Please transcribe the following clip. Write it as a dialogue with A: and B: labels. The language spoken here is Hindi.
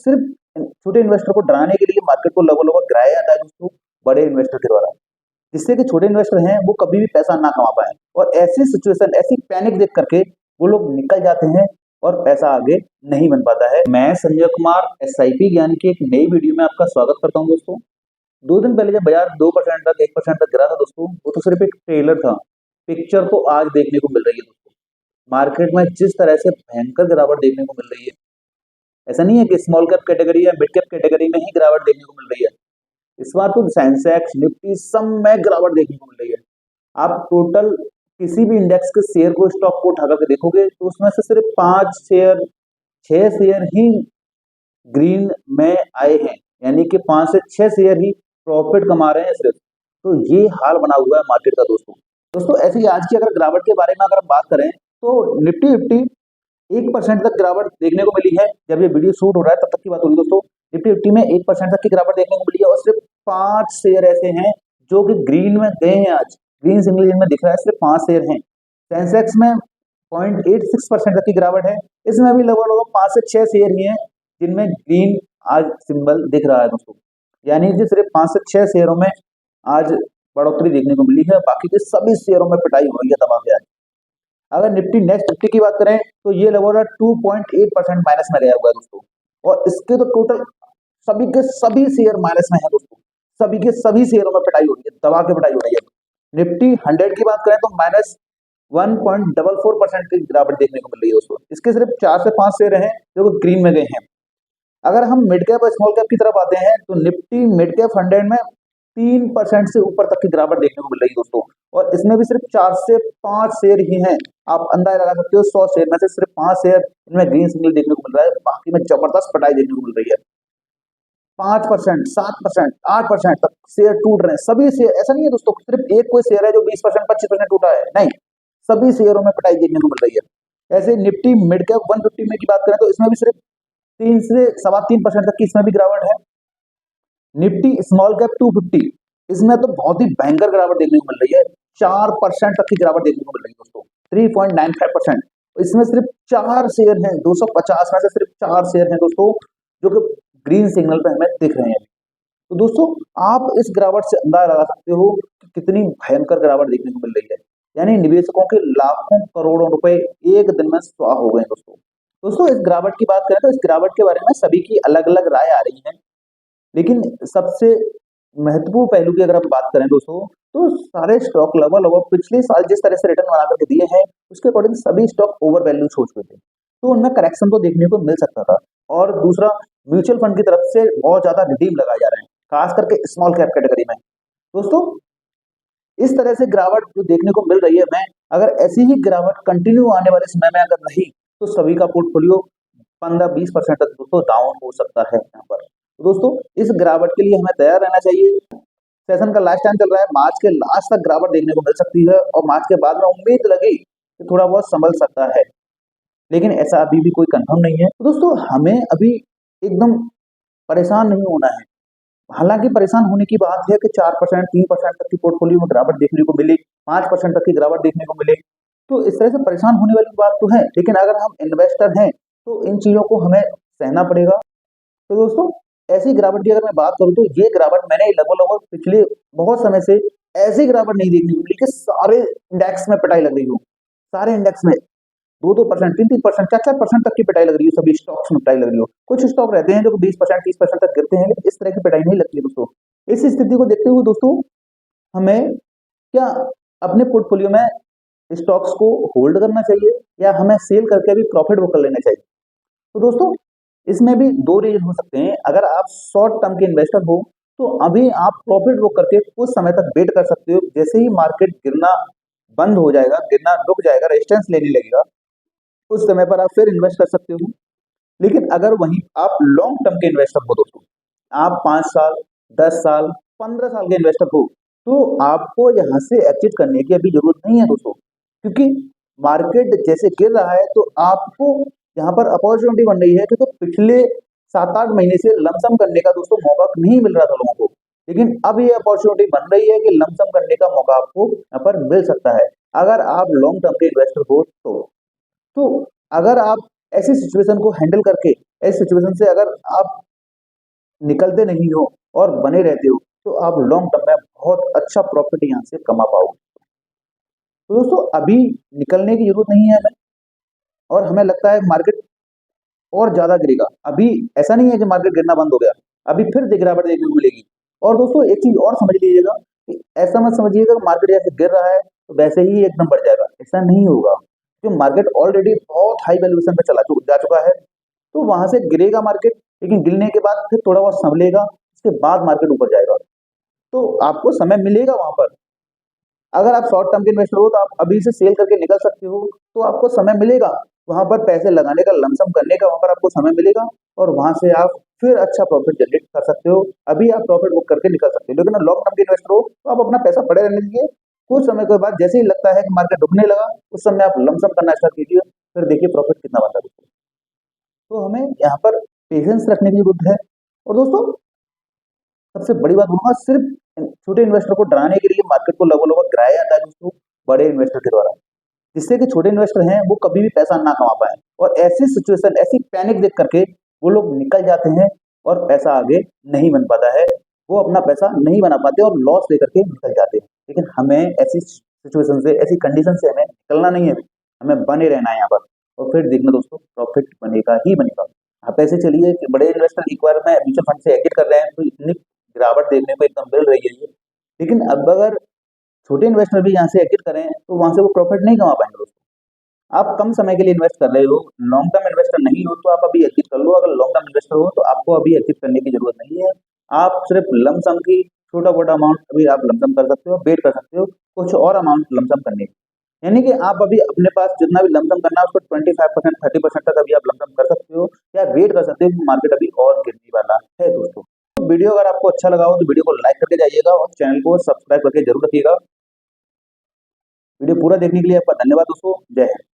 A: सिर्फ छोटे इन्वेस्टर को डराने के लिए मार्केट को लगभग लगभग गिराया जाता है दोस्तों बड़े इन्वेस्टर के द्वारा, जिससे कि छोटे इन्वेस्टर हैं वो कभी भी पैसा ना कमा पाए, और ऐसी सिचुएशन, ऐसी पैनिक देख करके वो लोग निकल जाते हैं और पैसा आगे नहीं बन पाता है। मैं संजय कुमार SIP ज्ञान की एक नई वीडियो में आपका स्वागत करता हूं दोस्तों। 2 दिन पहले जब बाजार 2% तक 1% तक गिरा था दोस्तों, वो तो सिर्फ एक ट्रेलर था, पिक्चर तो आज देखने को मिल रही है दोस्तों। मार्केट में जिस तरह से भयंकर गिरावट देखने को मिल रही है, ऐसा नहीं है कि स्मॉल कैप कैटेगरी या मिड कैप कैटेगरी में ही गिरावट देखने को मिल रही है, इस बार तो सेंसेक्स निफ्टी सब में गिरावट देखने को मिल रही है। आप टोटल किसी भी इंडेक्स के शेयर को, स्टॉक को उठा करके देखोगे तो उसमें से सिर्फ 5 शेयर 6 शेयर ही ग्रीन में आए हैं, यानी कि 5 से 6 शेयर ही प्रॉफिट कमा रहे हैं सिर्फ। तो ये हाल बना हुआ है मार्केट का दोस्तों। ऐसे ही आज की अगर गिरावट के बारे में अगर हम बात करें तो निफ्टी 1% तक गिरावट देखने को मिली है। जब ये वीडियो शूट हो रहा है तब तक की बात होगी दोस्तों। निफ्टी 50 में 1% तक की गिरावट देखने को मिली है, और सिर्फ 5 शेयर ऐसे हैं जो कि ग्रीन में गए हैं। आज ग्रीन सिंगल में दिख रहा है, सिर्फ 5 शेयर हैं। सेंसेक्स में 0.86% तक की गिरावट है, इसमें भी लगभग 5 से 6 शेयर ही हैं जिनमें ग्रीन आज सिंबल दिख रहा है दोस्तों। यानी कि सिर्फ 5 से 6 शेयरों में आज बढ़ोतरी देखने को मिली है, बाकी के सभी शेयरों में पिटाई हो रही है, दबा के आज। अगर निफ्टी नेक्स्ट 50 की बात करें तो ये लगभग 2.8% माइनस में गया हुआ है दोस्तों, और इसके तो टोटल सभी के सभी शेयर माइनस में है दोस्तों। सभी के सभी शेयरों में पिटाई हो रही है, दबा के पिटाई हो रही है। निफ्टी 100 की बात करें तो -1.44% की गिरावट देखने को मिल रही है दोस्तों। इसके सिर्फ 4 से 5 शेयर हैं जो ग्रीन में गए हैं। अगर हम मिड कैप और स्मॉल कैप की तरफ आते हैं तो निफ्टी मिड कैप 100 में 3% से ऊपर तक की गिरावट देखने को मिल रही है दोस्तों, और इसमें भी सिर्फ 4 से 5 शेयर ही हैं। आप अंदाजा लगा सकते हो 100 शेयर में से सिर्फ 5 शेयर इनमें ग्रीन सिग्नल देखने को मिल रहा है, बाकी में जबरदस्त पिटाई देखने को मिल रही है। 5%, 7%, 8% तक शेयर टूट रहे हैं, सभी शेयर। ऐसा नहीं है दोस्तों सिर्फ एक कोई शेयर है जो 20%, 25% टूटा है, नहीं, सभी शेयरों में पिटाई देखने को मिल रही है। ऐसे निफ्टी मिड कैप 150 में की बात करें तो इसमें भी सिर्फ 3 से 3.25% तक की इसमें भी गिरावट है। निफ्टी स्मॉल कैप 250, इसमें तो बहुत ही भयंकर गिरावट देखने को मिल रही है, 4% तक की गिरावट देखने को मिल रही है दोस्तों, 3.95%। इसमें सिर्फ 4 शेयर हैं, 250 में से सिर्फ 4 शेयर हैं दोस्तों जो कि ग्रीन सिग्नल पे हमें दिख रहे हैं। तो दोस्तों आप इस गिरावट से अंदाजा लगा सकते हो कि कितनी भयंकर गिरावट देखने को मिल रही है, यानी निवेशकों के लाखों करोड़ों रुपए एक दिन में स्वाह हो गए दोस्तों। इस गिरावट की बात करें तो इस गिरावट के बारे में सभी की अलग अलग राय आ रही है, लेकिन सबसे महत्वपूर्ण पहलू की अगर हम बात करें दोस्तों तो सारे स्टॉक लगभग पिछले साल जिस तरह से रिटर्न बना करके दिए हैं उसके अकॉर्डिंग सभी स्टॉक ओवर वैल्यू हो चुके थे, तो उनमें करेक्शन तो देखने को मिल सकता था। और दूसरा, म्यूचुअल फंड की तरफ से बहुत ज्यादा रिडीम लगाए जा रहे हैं, खास करके स्मॉल कैप कैटेगरी में दोस्तों। इस तरह से गिरावट जो देखने को मिल रही है, मैं अगर ऐसी ही गिरावट कंटिन्यू आने वाले समय में अगर रही तो सभी का पोर्टफोलियो 15-20% तक दोस्तों डाउन हो सकता है यहाँ पर। तो दोस्तों इस गिरावट के लिए हमें तैयार रहना चाहिए। सेशन का लास्ट टाइम चल रहा है, मार्च के लास्ट तक गिरावट देखने को मिल सकती है, और मार्च के बाद में उम्मीद लगी कि थोड़ा बहुत संभल सकता है, लेकिन ऐसा अभी भी कोई कंफर्म नहीं है। तो दोस्तों हमें अभी एकदम परेशान नहीं होना है। हालांकि परेशान होने की बात है कि 4%, 3% तक की पोर्टफोलियो में गिरावट देखने को मिले, 5% तक की गिरावट देखने को मिले, तो इस तरह से परेशान होने वाली बात तो है, लेकिन अगर हम इन्वेस्टर हैं तो इन चीजों को हमें सहना पड़ेगा। तो दोस्तों ऐसी गिरावट की अगर मैं बात करूं तो ये गिरावट मैंने लगभग पिछले बहुत समय से ऐसी गिरावट नहीं देखने को मिली कि सारे इंडेक्स में पिटाई लग रही हो, सारे इंडेक्स में 2-2%, 3-3%, 4-4% तक की पिटाई लग रही है, सभी स्टॉक्स में पिटाई लग रही हो। कुछ स्टॉक रहते हैं जो 20%, 30% तक गिरते हैं, लेकिन इस तरह की पिटाई नहीं लगती है दोस्तों। इस स्थिति को देखते हुए दोस्तों हमें क्या अपने पोर्टफोलियो में स्टॉक्स को होल्ड करना चाहिए या हमें सेल करके भी प्रॉफिट बुक कर लेना चाहिए? तो दोस्तों इसमें भी 2 रीजन हो सकते हैं। अगर आप शॉर्ट टर्म के इन्वेस्टर हो तो अभी आप प्रॉफिट बुक करके कुछ समय तक वेट कर सकते हो, जैसे ही मार्केट गिरना बंद हो जाएगा, गिरना रुक जाएगा, रेजिस्टेंस लेने लगेगा, उस समय पर आप फिर इन्वेस्ट कर सकते हो। लेकिन अगर वहीं आप लॉन्ग टर्म के इन्वेस्टर हो दोस्तों, आप 5 साल, 10 साल, 15 साल के इन्वेस्टर हो, तो आपको यहाँ से एग्जिट करने की अभी जरूरत नहीं है दोस्तों, क्योंकि मार्केट जैसे गिर रहा है तो आपको यहाँ पर अपॉर्चुनिटी बन रही है, क्योंकि पिछले 7-8 महीने से लमसम करने का दोस्तों मौका नहीं मिल रहा था लोगों को, लेकिन अब ये अपॉर्चुनिटी बन रही है कि लमसम करने का मौका आपको यहाँ पर मिल सकता है अगर आप लॉन्ग टर्म के इन्वेस्टर हो तो। अगर आप ऐसी सिचुएशन को हैंडल करके इस सिचुएशन से अगर आप निकलते नहीं हो और बने रहते हो तो आप लॉन्ग टर्म में बहुत अच्छा प्रॉफिट यहाँ से कमा पाओगे। तो दोस्तों अभी निकलने की जरूरत नहीं है हमें, और हमें लगता है मार्केट और ज्यादा गिरेगा। अभी ऐसा नहीं है कि मार्केट गिरना बंद हो गया, अभी फिर गिरावट देखने को मिलेगी। और दोस्तों एक चीज और समझ लीजिएगा कि ऐसा मत समझिएगा कि मार्केट जैसे गिर रहा है तो वैसे ही एकदम बढ़ जाएगा, ऐसा नहीं होगा। जो मार्केट ऑलरेडी बहुत हाई वैल्यूएशन पे जा चुका है, तो वहां से गिरेगा मार्केट, लेकिन गिरने के बाद फिर थोड़ा बहुत संभलेगा, उसके बाद मार्केट ऊपर जाएगा। तो आपको समय मिलेगा वहां पर। अगर आप शॉर्ट टर्म के इन्वेस्टर हो तो आप अभी से सेल करके निकल सकते हो, तो आपको समय मिलेगा वहां पर पैसे लगाने का, लमसम करने का, वहां पर आपको समय मिलेगा और वहां से आप फिर अच्छा प्रॉफिट जनरेट कर सकते हो। अभी आप प्रॉफिट बुक करके निकल सकते हो, लेकिन लॉन्ग टर्म के इन्वेस्टर हो तो आप अपना पैसा पड़े रहने दीजिए। कुछ समय के बाद जैसे ही लगता है कि मार्केट रुकने लगा, उस समय आप लमसम करना स्टार्ट कीजिए, फिर देखिए प्रॉफिट कितना बनता है। तो हमें यहाँ पर पेशेंस रखने की जरूरत है। और दोस्तों सबसे बड़ी बात बोलूंगा, सिर्फ छोटे इन्वेस्टर को डराने के लिए मार्केट को लगभग लगभग गिराया जाता है दोस्तों बड़े इन्वेस्टर के द्वारा, जिससे कि छोटे इन्वेस्टर हैं वो कभी भी पैसा ना कमा पाए, और ऐसी सिचुएशन, ऐसी पैनिक देख करके वो लोग निकल जाते हैं और पैसा आगे नहीं बन पाता है, वो अपना पैसा नहीं बना पाते और लॉस लेकर के निकल जाते हैं। लेकिन हमें ऐसी सिचुएशन से, ऐसी कंडीशन से हमें निकलना नहीं है, हमें बने रहना है यहाँ पर, और फिर देखना दोस्तों प्रॉफिट बनेगा ही बनेगा। आप ऐसे चलिए कि बड़े इन्वेस्टर एक बार में म्यूचुअल फंड से एग्जिट कर रहे हैं तो इतनी गिरावट देखने को एकदम मिल रही है ये, लेकिन अब अगर छोटे इन्वेस्टर भी यहाँ से एग्जिट करें तो वहां से वो प्रॉफिट नहीं कमा पाएंगे दोस्तों। आप कम समय के लिए इन्वेस्ट कर रहे हो, लॉन्ग टर्म इन्वेस्टर नहीं हो तो आप अभी एग्जिट कर लो। अगर लॉन्ग टर्म इन्वेस्टर हो तो आपको अभी एग्जिट करने की जरूरत नहीं है। आप सिर्फ लमसम की छोटा मोटा अमाउंट अभी आप लमसम कर सकते हो, वेट कर सकते हो कुछ और अमाउंट लमसम करने की। यानी कि आप अभी अपने पास जितना भी लमसम करना है उसको 25% 30% तक अभी आप लमसम कर सकते हो, या वेट कर सकते हो कि मार्केट अभी और गिरने वाला है दोस्तों। तो वीडियो अगर आपको अच्छा लगा हो तो वीडियो को लाइक करके जाइएगा और चैनल को सब्सक्राइब करके जरूर रखिएगा। वीडियो पूरा देखने के लिए आपका धन्यवाद दोस्तों। जय हिंद।